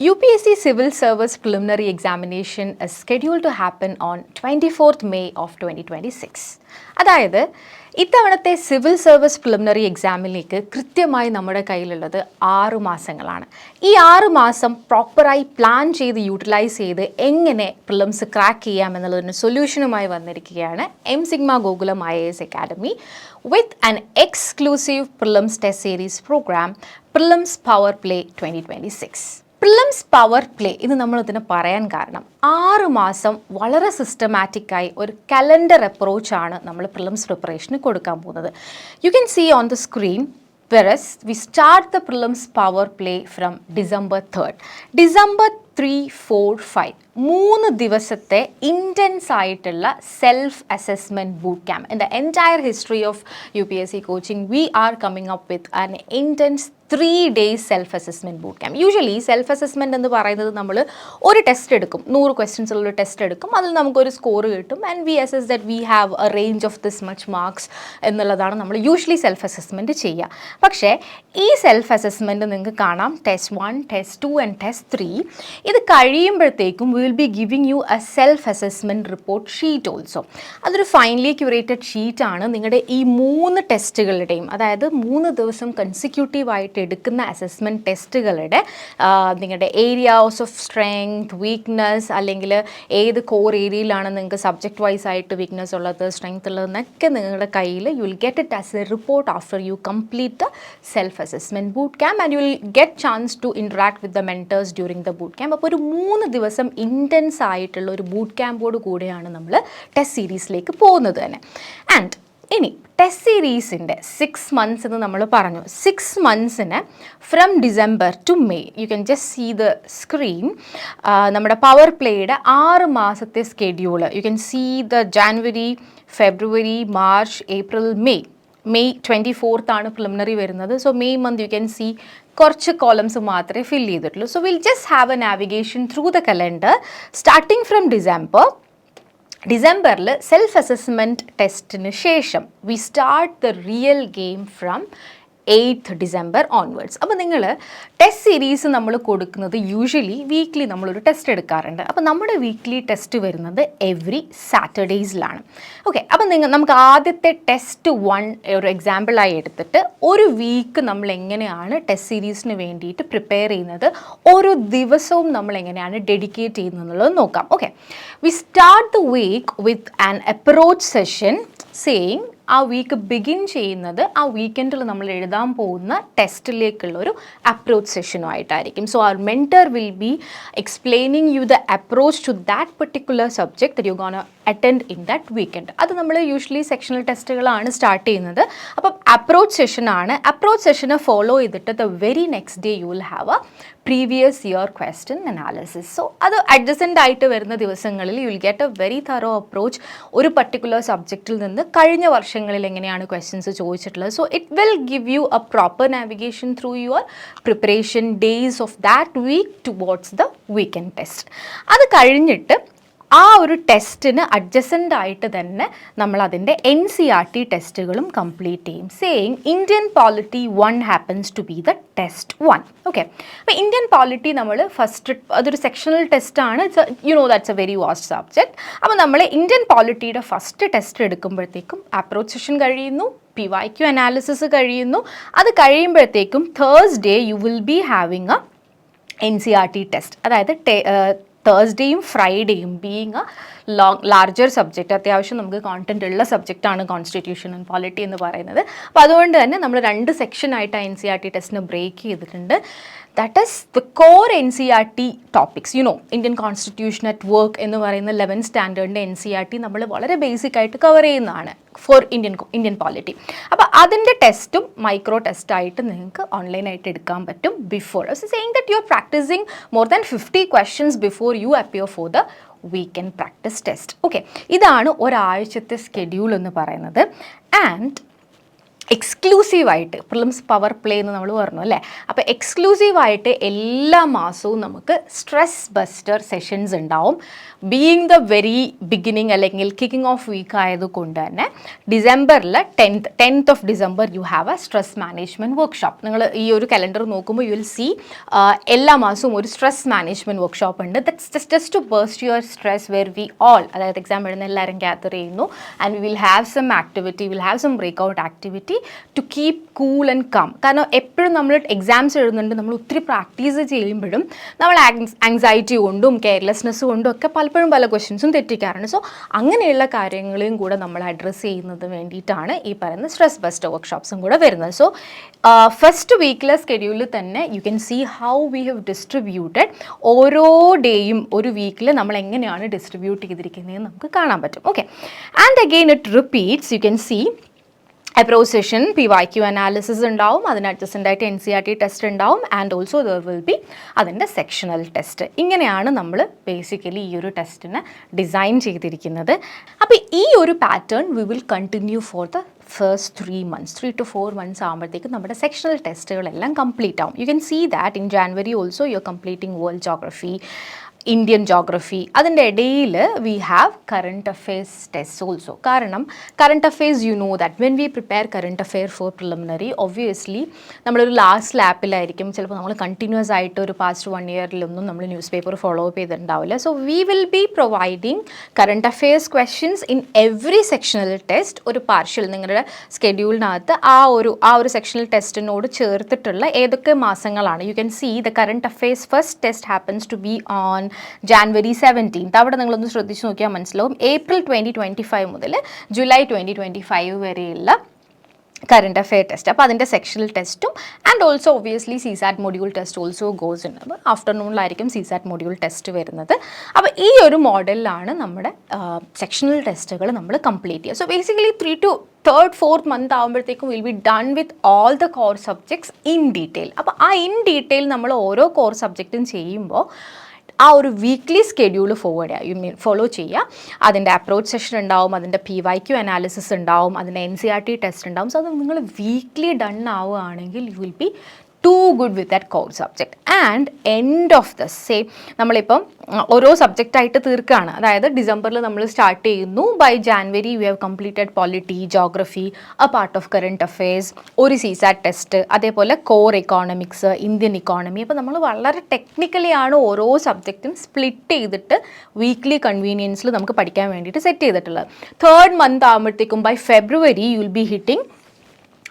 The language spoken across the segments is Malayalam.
UPSC Civil Service Preliminary Examination is scheduled to happen on 24th May of 2026. അതായത് ഇത്തവണത്തെ സിവിൽ സർവീസ് പ്രിലിമിനറി എക്സാമിലേക്ക് കൃത്യമായി നമ്മുടെ കയ്യിലുള്ളത് 6 മാസങ്ങളാണ്. ഈ 6 മാസം പ്രോപ്പറായി പ്ലാൻ ചെയ്ത് യൂട്ടിലൈസ് ചെയ്ത് എങ്ങനെ പ്രിലിംസ് ക്രാക്ക് ചെയ്യാം എന്നുള്ളതിന് സൊല്യൂഷനുമായി വന്നിരിക്കുകയാണ് Msigma Gokulam IAS Academy with an exclusive prelims test series program, Prelims Power Play 2026. Prelims power play ഇത് നമ്മളിതിന് പറയാൻ കാരണം 6 മാസം വളരെ സിസ്റ്റമാറ്റിക്കായി ഒരു കലണ്ടർ അപ്രോച്ചാണ് നമ്മൾ പ്രിലിംസ് പ്രിപ്പറേഷന് കൊടുക്കാൻ പോകുന്നത്. You can see on the screen whereas we start the prelims power play from December 3rd. December 3, 4, 5 3 ദിവസത്തെ ഇൻറ്റൻസ് ആയിട്ടുള്ള self assessment boot camp. In the entire history of UPSC coaching we are coming up with an intense 3 days self assessment boot camp. Usually self assessment എന്ന് പറയുന്നത് നമ്മൾ ഒരു ടെസ്റ്റ് എടുക്കും, 100 ക്വസ്റ്റ്യൻസ് ഉള്ള ടെസ്റ്റ് എടുക്കും, അതിൽ നമുക്കൊരു സ്കോർ കിട്ടും and we assess that we have a range of this much marks എന്നുള്ളതാണ് നമ്മൾ യൂഷ്വലി സെൽഫ് അസസ്മെൻറ്റ് ചെയ്യുക. പക്ഷേ ഈ സെൽഫ് അസസ്മെൻറ്റ് നിങ്ങൾക്ക് കാണാം ടെസ്റ്റ് 1, ടെസ്റ്റ് 2 ആൻഡ് ടെസ്റ്റ് 3. ഇത് കഴിയുമ്പോഴത്തേക്കും we will be giving you a self-assessment report sheet also. അതൊരു ഫൈനലി ക്യൂറേറ്റഡ് ഷീറ്റാണ്. നിങ്ങളുടെ ഈ 3 ടെസ്റ്റുകളുടെയും, അതായത് 3 ദിവസം കൺസിക്യൂട്ടീവായിട്ട് എടുക്കുന്ന അസസ്മെൻറ്റ് ടെസ്റ്റുകളുടെ നിങ്ങളുടെ ഏരിയാസ് ഓഫ് സ്ട്രെങ്ത്, വീക്ക്നെസ്, അല്ലെങ്കിൽ ഏത് കോർ ഏരിയയിലാണ് നിങ്ങൾക്ക് സബ്ജക്റ്റ് വൈസ് ആയിട്ട് വീക്ക്നെസ് ഉള്ളത്, സ്ട്രെങ്ത് ഉള്ളതെന്നൊക്കെ നിങ്ങളുടെ കയ്യിൽ you will get it as a report after you complete the self assessment boot camp and you will get chance to interact with the mentors during the boot camp. അപ്പോൾ ഒരു 3 ദിവസം ഇൻറ്റൻസ് ആയിട്ടുള്ള ഒരു ബൂട്ട് ക്യാമ്പോട് കൂടെയാണ് നമ്മൾ ടെസ്റ്റ് സീരീസിലേക്ക് പോകുന്നത് തന്നെ. ആൻഡ് ഇനി ടെസ്റ്റ് സീരീസിൻ്റെ 6 months എന്ന് നമ്മൾ പറഞ്ഞു. 6 monthsന് from December to May, you can just see the screen, നമ്മുടെ പവർ പ്ലേയുടെ 6 മാസത്തെ schedule. You can see the January, February, March, April, May 24th ആണ് പ്രിലിമിനറി വരുന്നത്. So May month you can see കുറച്ച് കോളംസ് മാത്രമേ ഫിൽ ചെയ്തിട്ടുള്ളൂ. So will just have a navigation through the calendar starting from ഡിസംബറിൽ സെൽഫ് അസസ്മെൻറ്റ് ടെസ്റ്റിന് ശേഷം we start the real game from 8th December onwards. അപ്പോൾ നിങ്ങൾ ടെസ്റ്റ് സീരീസ് നമ്മൾ കൊടുക്കുന്നത് യൂഷ്വലി വീക്ക്ലി നമ്മളൊരു ടെസ്റ്റ് എടുക്കാറുണ്ട്. അപ്പോൾ നമ്മുടെ വീക്ക്ലി ടെസ്റ്റ് വരുന്നത് എവറി സാറ്റർഡേയ്സിലാണ്. ഓക്കെ, അപ്പോൾ നമുക്ക് ആദ്യത്തെ ടെസ്റ്റ് 1 ഒരു എക്സാമ്പിളായി എടുത്തിട്ട് ഒരു വീക്ക് നമ്മൾ എങ്ങനെയാണ് ടെസ്റ്റ് സീരീസിന് വേണ്ടിയിട്ട് പ്രിപ്പയർ ചെയ്യുന്നത്, ഓരോ ദിവസവും നമ്മൾ എങ്ങനെയാണ് ഡെഡിക്കേറ്റ് ചെയ്യുന്നത് എന്നുള്ളത് നോക്കാം. Okay, we start the week with an approach session saying ആ വീക്ക് ബിഗിൻ ചെയ്യുന്നത് ആ വീക്കെൻഡിൽ നമ്മൾ എഴുതാൻ പോകുന്ന ടെസ്റ്റിലേക്കുള്ള ഒരു അപ്രോച്ച് സെഷനുമായിട്ടായിരിക്കും. So our mentor will be explaining you the approach to that particular subject that you gonna attend in that weekend. അത് നമ്മൾ യൂഷ്വലി സെക്ഷണൽ ടെസ്റ്റുകളാണ് സ്റ്റാർട്ട് ചെയ്യുന്നത്. അപ്പം അപ്രോച്ച് സെഷനാണ്. അപ്രോച്ച് സെഷനെ ഫോളോ ചെയ്തിട്ട് the very next day you will have a previous year question analysis. So അത് അഡ്ജസൻ്റ് ആയിട്ട് വരുന്ന ദിവസങ്ങളിൽ you will get a very thorough approach ഒരു പർട്ടിക്കുലർ സബ്ജക്റ്റിൽ നിന്ന് കഴിഞ്ഞ വർഷങ്ങളിൽ എങ്ങനെയാണ് ക്വസ്റ്റ്യൻസ് ചോദിച്ചിട്ടുള്ളത്. So it will give you a proper navigation through your preparation days of that week towards the weekend test. അത് കഴിഞ്ഞിട്ട് ആ ഒരു ടെസ്റ്റിന് അഡ്ജസൻ്റ് ആയിട്ട് തന്നെ നമ്മൾ അതിൻ്റെ NCERT ടെസ്റ്റുകളും കംപ്ലീറ്റ് ചെയ്യും. Saying Indian polity 1 happens to be the test 1. Okay, അപ്പോൾ ഇന്ത്യൻ പോളിറ്റി നമ്മൾ ഫസ്റ്റ് അതൊരു സെക്ഷണൽ ടെസ്റ്റാണ്. You know that's a very vast subject. അപ്പോൾ നമ്മൾ ഇന്ത്യൻ പോളിറ്റിയുടെ ഫസ്റ്റ് ടെസ്റ്റ് എടുക്കുമ്പോഴത്തേക്കും അപ്രോച്ച് സെഷൻ കഴിയുന്നു, PYQ അനാലിസിസ് കഴിയുന്നു. അത് കഴിയുമ്പോഴത്തേക്കും Thursday you will be having a NCERT test. അതായത് തേഴ്സ്ഡേയും ഫ്രൈഡേയും ബീയിങ് എ ലാർജർ സബ്ജക്റ്റ്, അത്യാവശ്യം നമുക്ക് കോണ്ടൻറ്റ് ഉള്ള സബ്ജക്റ്റാണ് കോൺസ്റ്റിറ്റ്യൂഷൻ ആൻഡ് പോളിറ്റി എന്ന് പറയുന്നത്. അപ്പോൾ അതുകൊണ്ട് തന്നെ നമ്മൾ 2 സെക്ഷനായിട്ട് NCERT ടെസ്റ്റിന് ബ്രേക്ക് ചെയ്തിട്ടുണ്ട്. That is the core NCERT topics. You know Indian constitution at work എന്ന് പറയുന്ന 11th സ്റ്റാൻഡേർഡിൻ്റെ NCERT നമ്മൾ വളരെ ബേസിക് ആയിട്ട് കവർ ചെയ്യുന്നതാണ് ഫോർ ഇന്ത്യൻ പോളിറ്റി. അപ്പോൾ അതിൻ്റെ ടെസ്റ്റും മൈക്രോ ടെസ്റ്റായിട്ട് നിങ്ങൾക്ക് ഓൺലൈനായിട്ട് എടുക്കാൻ പറ്റും before. Saying that you are practising more than 50 questions before you appear for the weekend practice test. Okay, ഇതാണ് ഒരാഴ്ചത്തെ സ്കെഡ്യൂൾ എന്ന് പറയുന്നത്. ആൻഡ് എക്സ്ക്ലൂസീവായിട്ട് പ്രിലിംസ് പവർ പ്ലേ എന്ന് നമ്മൾ പറഞ്ഞു അല്ലേ. അപ്പോൾ എക്സ്ക്ലൂസീവായിട്ട് എല്ലാ മാസവും നമുക്ക് സ്ട്രെസ് ബസ്റ്റർ സെഷൻസ് ഉണ്ടാവും. ബീയിങ് ദ വെരി ബിഗിനിങ് അല്ലെങ്കിൽ കിക്കിംഗ് ഓഫ് വീക്ക് ആയതുകൊണ്ട് തന്നെ ഡിസംബറിൽ 10th of December you have a stress management workshop. നിങ്ങൾ ഈ ഒരു കലണ്ടർ നോക്കുമ്പോൾ യു വിൽ സി എല്ലാ മാസവും ഒരു സ്ട്രെസ് മാനേജ്മെൻറ്റ് വർക്ക്ഷോപ്പ് ഉണ്ട്. That's just to bust your stress where we all, അതായത് എക്സാം എഴുതുന്ന എല്ലാവരും ഗ്യാദർ ചെയ്യുന്നു and we will have some activity, will have some breakout activity to keep cool and calm. കാരണം എപ്പോഴും നമ്മൾ എക്സാംസ് എഴുതുന്നുണ്ട്, നമ്മൾ ഒത്തിരി പ്രാക്ടീസ് ചെയ്യുമ്പോഴും നമ്മൾ ആങ്സൈറ്റി കൊണ്ടും കെയർലെസ്നെസ് കൊണ്ടും ഒക്കെ പലപ്പോഴും പല ക്വസ്റ്റ്യൻസും തെറ്റിക്കാറുണ്ട്. സോ അങ്ങനെയുള്ള കാര്യങ്ങളെയും കൂടെ നമ്മൾ അഡ്രസ്സ് ചെയ്യുന്നത് വേണ്ടിയിട്ടാണ് ഈ പറയുന്ന സ്ട്രെസ് ബസ്റ്റർ വർക്ക്ഷോപ്സും കൂടെ വരുന്നത്. സോ ഫസ്റ്റ് വീക്കിലെ സ്കെഡ്യൂളിൽ തന്നെ you can see how we have distributed. ഓരോ ഡേയും ഒരു വീക്കിൽ നമ്മൾ എങ്ങനെയാണ് ഡിസ്ട്രിബ്യൂട്ട് ചെയ്തിരിക്കുന്നതെന്ന് നമുക്ക് കാണാൻ പറ്റും. Okay, and again it repeats. You can see approach session PYQ analysis ഉണ്ടാവും, അതിന് അഡ്ജസ്റ്റൻ്റ് ആയിട്ട് NCERT ടെസ്റ്റ് ഉണ്ടാവും, and also there will be അതിൻ്റെ സെക്ഷണൽ ടെസ്റ്റ്. ഇങ്ങനെയാണ് നമ്മൾ ബേസിക്കലി ഈ ഒരു ടെസ്റ്റിന് ഡിസൈൻ ചെയ്തിരിക്കുന്നത്. അപ്പോൾ ഈ ഒരു pattern we will continue for the first 3 to 4 months ആകുമ്പോഴത്തേക്കും നമ്മുടെ സെക്ഷണൽ ടെസ്റ്റുകളെല്ലാം കംപ്ലീറ്റ് ആവും. You can see that in January also you are completing world geography, Indian geography. അതിൻ്റെ ഇടയിൽ we have current affairs test also. കാരണം current affairs you know that when we prepare current affair for preliminary obviously നമ്മളൊരു ലാസ്റ്റ് ലാപ്പിലായിരിക്കും. ചിലപ്പോൾ നമ്മൾ കണ്ടിന്യൂസ് ആയിട്ട് ഒരു പാസ്റ്റ് 1 yearലൊന്നും നമ്മൾ ന്യൂസ് പേപ്പർ ഫോളോ അപ്പ് ചെയ്തിട്ടുണ്ടാവില്ല. So we will be providing current affairs questions in every sectional test. ഒരു പാർഷ്യൽ നിങ്ങളുടെ സ്കെഡ്യൂളിനകത്ത് ആ ഒരു സെക്ഷണൽ ടെസ്റ്റിനോട് ചേർത്തിട്ടുള്ള ഏതൊക്കെ മാസങ്ങളാണ്. You can see the current affairs first test happens to be on January 17th. അവിടെ നിങ്ങളൊന്ന് ശ്രദ്ധിച്ച് നോക്കിയാൽ മനസ്സിലാവും. April 2025 മുതൽ July 2025 വരെയുള്ള കറണ്ട് അഫെയർ ടെസ്റ്റ്. അപ്പോൾ അതിൻ്റെ സെക്ഷണൽ ടെസ്റ്റും and also obviously CSAT module test also goes ഉണ്ട്. അപ്പോൾ ആഫ്റ്റർനൂണിലായിരിക്കും CSAT മൊഡ്യൂൾ ടെസ്റ്റ് വരുന്നത്. അപ്പോൾ ഈ ഒരു മോഡലിലാണ് നമ്മുടെ സെക്ഷണൽ ടെസ്റ്റുകൾ നമ്മൾ കംപ്ലീറ്റ് ചെയ്യുക. So basically 3 to 4th month ആകുമ്പോഴത്തേക്കും will be done with all the core subjects in detail. അപ്പോൾ ആ ഇൻ ഡീറ്റെയിൽ നമ്മൾ ഓരോ കോർ സബ്ജക്റ്റും ചെയ്യുമ്പോൾ ആ ഒരു വീക്ക്ലി സ്കെഡ്യൂൾ ഫോളോ ചെയ്യുക. അതിൻ്റെ അപ്രോച്ച് സെഷൻ ഉണ്ടാവും, അതിൻ്റെ PYQ അനാലിസിസ് ഉണ്ടാവും, അതിൻ്റെ NCERT ടെസ്റ്റ് ഉണ്ടാവും. സോ അത് നിങ്ങൾ വീക്ക്ലി ഡൺ ആവുകയാണെങ്കിൽ you will be too good with that core subject. And end of the same നമ്മളിപ്പം ഓരോ സബ്ജക്റ്റായിട്ട് തീർക്കുകയാണ്. അതായത് ഡിസംബറിൽ നമ്മൾ സ്റ്റാർട്ട് ചെയ്യുന്നു, by January we have completed polity, geography, a part of current affairs, ഒരു CSAT ടെസ്റ്റ്, അതേപോലെ കോർ എക്കോണമിക്സ്, ഇന്ത്യൻ ഇക്കോണമി. അപ്പോൾ നമ്മൾ വളരെ ടെക്നിക്കലി ആണ് ഓരോ സബ്ജക്റ്റും സ്പ്ലിറ്റ് ചെയ്തിട്ട് വീക്ക്ലി കൺവീനിയൻസിൽ നമുക്ക് പഠിക്കാൻ വേണ്ടിയിട്ട് സെറ്റ് ചെയ്തിട്ടുള്ളത്. 3rd month ആകുമ്പോഴത്തേക്കും by February you will be hitting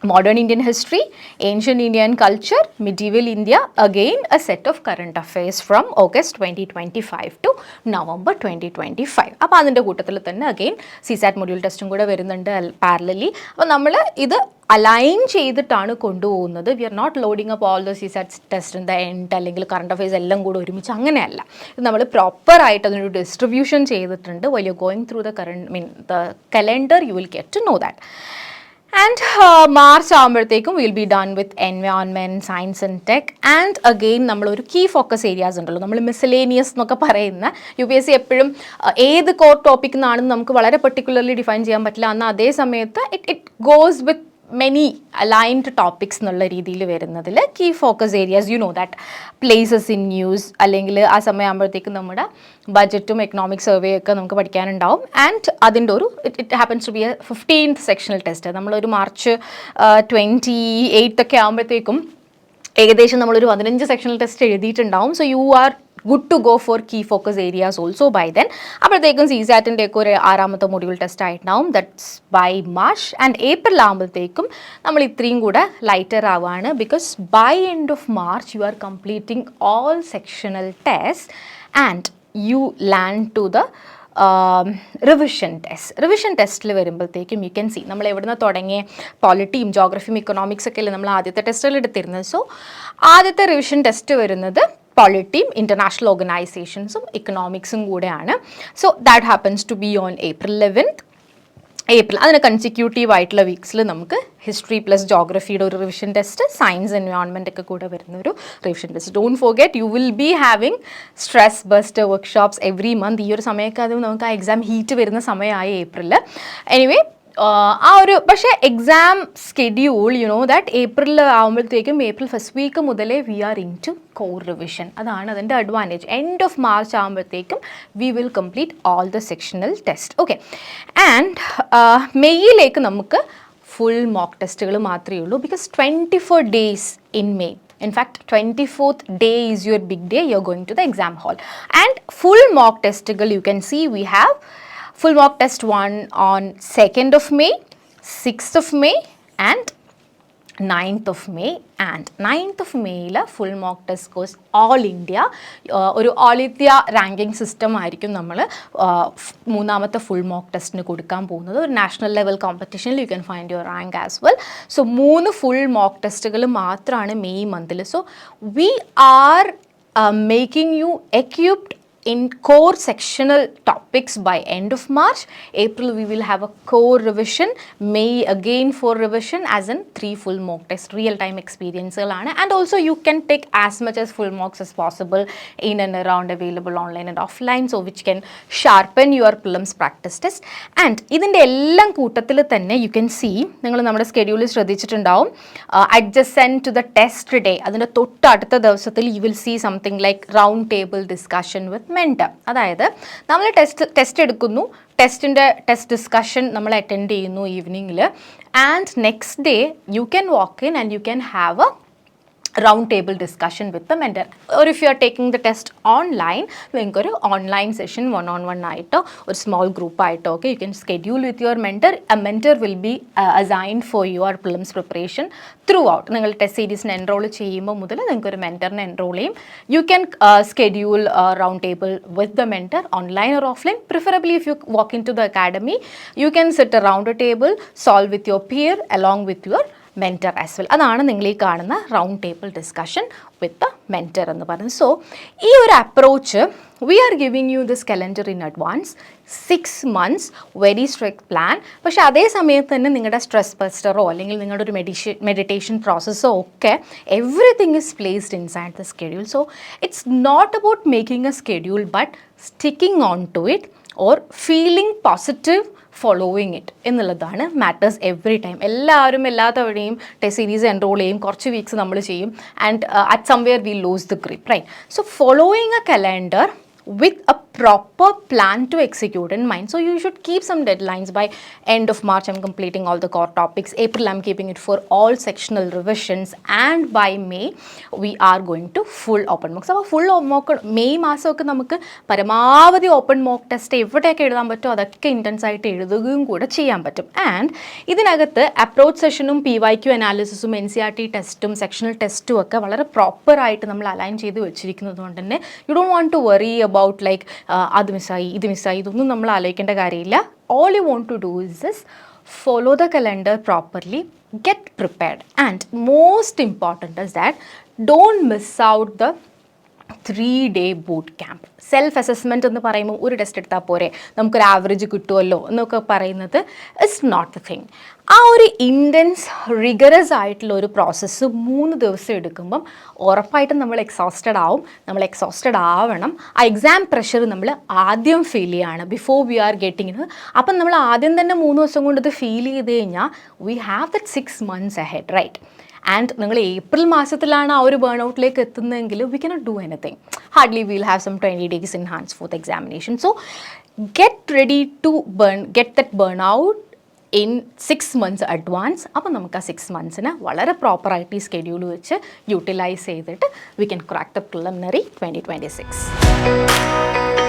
modern Indian history, ancient Indian culture, medieval India, again a set of current affairs from August 2025 to November 2025. അപ്പോൾ അതിൻ്റെ കൂട്ടത്തിൽ തന്നെ അഗെയിൻ CSAT മൊഡ്യൂൾ ടെസ്റ്റും കൂടെ വരുന്നുണ്ട് പാരലലി. അപ്പോൾ നമ്മൾ ഇത് അലൈൻ ചെയ്തിട്ടാണ് കൊണ്ടുപോകുന്നത്. We are not loading up all the CSAT test in the end, അല്ലെങ്കിൽ കറണ്ട് അഫെയർസ് എല്ലാം കൂടെ ഒരുമിച്ച്, അങ്ങനെയല്ല. ഇത് നമ്മൾ പ്രോപ്പറായിട്ട് അതിനൊരു ഡിസ്ട്രിബ്യൂഷൻ ചെയ്തിട്ടുണ്ട്. While you going through the the calendar you will get to know that. And March ആകുമ്പോഴത്തേക്കും will be done with environment, science and tech. And again നമ്മളൊരു കീ ഫോക്കസ് ഏരിയാസ് ഉണ്ടല്ലോ, നമ്മൾ മിസലേനിയസ് എന്നൊക്കെ പറയുന്ന UPSC എപ്പോഴും ഏത് കോർ ടോപ്പിക് എന്നാണെന്ന് നമുക്ക് വളരെ പെർട്ടിക്കുലർലി ഡിഫൈൻ ചെയ്യാൻ പറ്റില്ല. എന്നാൽ അതേ സമയത്ത് it goes with many aligned topics എന്നുള്ള രീതിയിൽ വരുന്നതിൽ key focus areas you know that places in news, അല്ലെങ്കിൽ ആ സമയമാകുമ്പോഴത്തേക്കും നമ്മുടെ ബജറ്റും എക്കണോമിക് സർവേ ഒക്കെ നമുക്ക് പഠിക്കാനുണ്ടാവും. ആൻഡ് അതിൻ്റെ ഒരു it happens to be a 15th sectional test. നമ്മളൊരു മാർച്ച് 28th ഒക്കെ ആകുമ്പോഴത്തേക്കും ഏകദേശം നമ്മളൊരു 15 സെക്ഷണൽ ടെസ്റ്റ് എഴുതിയിട്ടുണ്ടാവും. So you are good to go for key focus areas also by then. അപ്പോഴത്തേക്കും CSATൻ്റെ ഒക്കെ ഒരു 6th മൊഡ്യൂൾ ടെസ്റ്റ് ആയിട്ടുണ്ടാവും. That's by March. And April ആകുമ്പോഴത്തേക്കും നമ്മൾ ഇത്രയും കൂടെ ലൈറ്റർ ആവുകയാണ്. Because by end of March you are completing all sectional test and you land to the revision ടെസ്റ്റിൽ വരുമ്പോഴത്തേക്കും യു ക്യാൻ സി നമ്മൾ എവിടുന്ന് തുടങ്ങിയ പോളിറ്റിയും ജോഗ്രഫിയും ഇക്കണോമിക്സ് ഒക്കെ അല്ലേ നമ്മൾ ആദ്യത്തെ ടെസ്റ്റുകൾ എടുത്തിരുന്നത്. സോ ആദ്യത്തെ റിവിഷൻ ടെസ്റ്റ് വരുന്നത് പോളിറ്റിയും ഇൻ്റർനാഷണൽ ഓർഗനൈസേഷൻസും ഇക്കണോമിക്സും കൂടെയാണ്. So that happens to be on April 11th. അതിന് കൺസിക്യൂട്ടീവ് ആയിട്ടുള്ള വീക്സിൽ നമുക്ക് ഹിസ്റ്ററി പ്ലസ് ജോഗ്രഫിയുടെ ഒരു റിവിഷൻ ടെസ്റ്റ്, സയൻസ് എൻവയോൺമെൻറ്റ് ഒക്കെ കൂടെ വരുന്ന ഒരു revision test. Don't forget U will be having stress buster workshops every month. ഈ ഒരു സമയമൊക്കെ അത് നമുക്ക് ആ എക്സാം ഹീറ്റ് വരുന്ന സമയമായി ഏപ്രിൽ. എനിവേ ആ ഒരു പക്ഷേ എക്സാം സ്കെഡ്യൂൾ ദാറ്റ് ഏപ്രിൽ ആകുമ്പോഴത്തേക്കും ഏപ്രിൽ ഫസ്റ്റ് വീക്ക് മുതലേ we are into core revision. അതാണ് അതിൻ്റെ അഡ്വാൻറ്റേജ്. എൻഡ് ഓഫ് മാർച്ച് ആകുമ്പോഴത്തേക്കും we will complete all the sectional test. Okay, and മെയ്യിലേക്ക് നമുക്ക് ഫുൾ മോക്ക് ടെസ്റ്റുകൾ മാത്രമേ ഉള്ളൂ. Because 24 days in May. In fact, 24th day is your big day. You're going to the exam hall. And full mock testicle, you can see we have full mock test 1 on 2nd of May, 6th of May and 9th of May. And 9th of May full mock test course all India ഒരു all India റാങ്കിങ് സിസ്റ്റം ആയിരിക്കും നമ്മൾ മൂന്നാമത്തെ ഫുൾ മോക്ക് ടെസ്റ്റിന് കൊടുക്കാൻ പോകുന്നത്. ഒരു നാഷണൽ ലെവൽ കോമ്പറ്റീഷനിൽ you can find your rank as well. So 3 full mock ടെസ്റ്റുകൾ മാത്രമാണ് മെയ് മന്തിൽ. So we are making you equipped in core sectional topics by end of March. April we will have a core revision. May again for revision, as in 3 full mock test real time experience alana. And also you can take as much as full mocks as possible in and around, available online and offline, so which can sharpen your prelims practice test. And idinte ellam koottathil thanne you can see ningal nammade schedule ശ്രദ്ധിച്ചിട്ടുണ്ടാവും, adjacent to the test day adinte thottu adutha divasattil you will see something like round table discussion with mentor. അതായത് നമ്മൾ ടെസ്റ്റ് എടുക്കുന്നു, ടെസ്റ്റ് ഡിസ്കഷൻ നമ്മൾ അറ്റൻഡ് ചെയ്യുന്നു ഈവനിങ്ങിൽ, and next day you can walk in and you can have a round table discussion with the mentor. Or if you are taking the test online, നിങ്ങൾക്ക് ഒരു ഓൺലൈൻ സെഷൻ 1-on-1 ആയിട്ടോ ഒരു സ്മോൾ ഗ്രൂപ്പ് ആയിട്ടോ ഒക്കെ you can schedule with your mentor. A mentor will be assigned for your prelims preparation throughout. നിങ്ങൾ ടെസ്റ്റ് സീരീസിന് എൻറോൾ ചെയ്യുമ്പോൾ മുതൽ നിങ്ങൾക്ക് ഒരു മെൻറ്ററിനെ എൻറോൾ ചെയ്യും. You can schedule round table with the mentor online or offline. Preferably if you walk in to the academy you can sit around a table, solve with your peer along with your mentor as well. അതാണ് നിങ്ങൾ ഈ കാണുന്ന round table discussion with the mentor എന്ന് പറയുന്നത്. സോ ഈ ഒരു approach we are giving you this calendar in advance, 6 months very strict plan. പക്ഷേ അതേ സമയത്ത് തന്നെ നിങ്ങളുടെ സ്ട്രെസ് ബസ്റ്ററോ അല്ലെങ്കിൽ നിങ്ങളുടെ ഒരു മെഡിറ്റേഷൻ പ്രോസസ്സോ ഒക്കെ everything is placed inside the schedule. So it's not about making a schedule but sticking on to it or feeling positive following it എന്നുള്ളതാണ് മാറ്റേഴ്സ് എവറി ടൈം. എല്ലാവരും എല്ലാ തവണയും ടെസ്റ്റ് സീരീസ് എൻറോൾ ചെയ്യും, കുറച്ച് വീക്സ് നമ്മൾ ചെയ്യും, and at somewhere we lose the grip, right? So following a calendar with a proper plan to execute in mind. So you should keep some deadlines. By end of March I'm completing all the core topics. April I'm keeping it for all sectional revisions, and by May we are going to full open mock. So full mock May മാസമൊക്കെ നമുക്ക് പരമാവധി ഓപ്പൺ മോക്ക് ടെസ്റ്റ് എവിടെയൊക്കെ എഴുതാൻ പറ്റുമോ അതൊക്കെ ഇൻറ്റൻസ് ആയിട്ട് എഴുതുകയും കൂടെ ചെയ്യാൻ പറ്റും. ആൻഡ് ഇതിനകത്ത് അപ്രോച്ച് സെഷനും PYQ അനാലിസിസും NCERT ടെസ്റ്റും സെക്ഷണൽ ടെസ്റ്റും ഒക്കെ വളരെ പ്രോപ്പറായിട്ട് നമ്മൾ അലൈൻ ചെയ്ത് വെച്ചിരിക്കുന്നത് കൊണ്ട് തന്നെ you don't want to worry about like അത് മിസ്സായി ഇത് മിസ്സായി ഇതൊന്നും നമ്മൾ ആലോചിക്കേണ്ട കാര്യമില്ല. all you want to do is this: follow the calendar properly, get prepared, and most important is that don't miss out the 3-day boot camp. Self assessment എന്ന് പറയുമ്പോൾ ഒരു ടെസ്റ്റ് എടുത്താൽ പോരെ നമുക്കൊരു ആവറേജ് കിട്ടുമല്ലോ എന്നൊക്കെ പറയുന്നത് ഇറ്റ്സ് നോട്ട് ദ തിങ്. ആ ഒരു ഇൻറ്റൻസ് റിഗറസ് ആയിട്ടുള്ള ഒരു പ്രോസസ്സ് 3 ദിവസം എടുക്കുമ്പം ഉറപ്പായിട്ടും നമ്മൾ എക്സോസ്റ്റഡ് ആവും. നമ്മൾ എക്സോസ്റ്റഡ് ആവണം. ആ എക്സാം പ്രഷർ നമ്മൾ ആദ്യം ഫീൽ ചെയ്യാണ് ബിഫോർ വി ആർ ഗെറ്റിംഗ് ഇത്. അപ്പം നമ്മൾ ആദ്യം തന്നെ 3 ദിവസം കൊണ്ട് ഇത് ഫീൽ ചെയ്ത് കഴിഞ്ഞാൽ we have that 6 months ahead, right? And നിങ്ങൾ ഏപ്രിൽ മാസത്തിലാണ് ആ ഒരു ബേൺ ഔട്ടിലേക്ക് എത്തുന്നതെങ്കിൽ we cannot do anything. Hardly will have some 20 days in hands for the examination. So get ready to get that burnout in 6 months advance. അപ്പോൾ നമുക്ക് ആ 6 monthsന് വളരെ പ്രോപ്പറായിട്ട് ഈ സ്കെഡ്യൂൾ വെച്ച് യൂട്ടിലൈസ് ചെയ്തിട്ട് we can crack the preliminary 2026.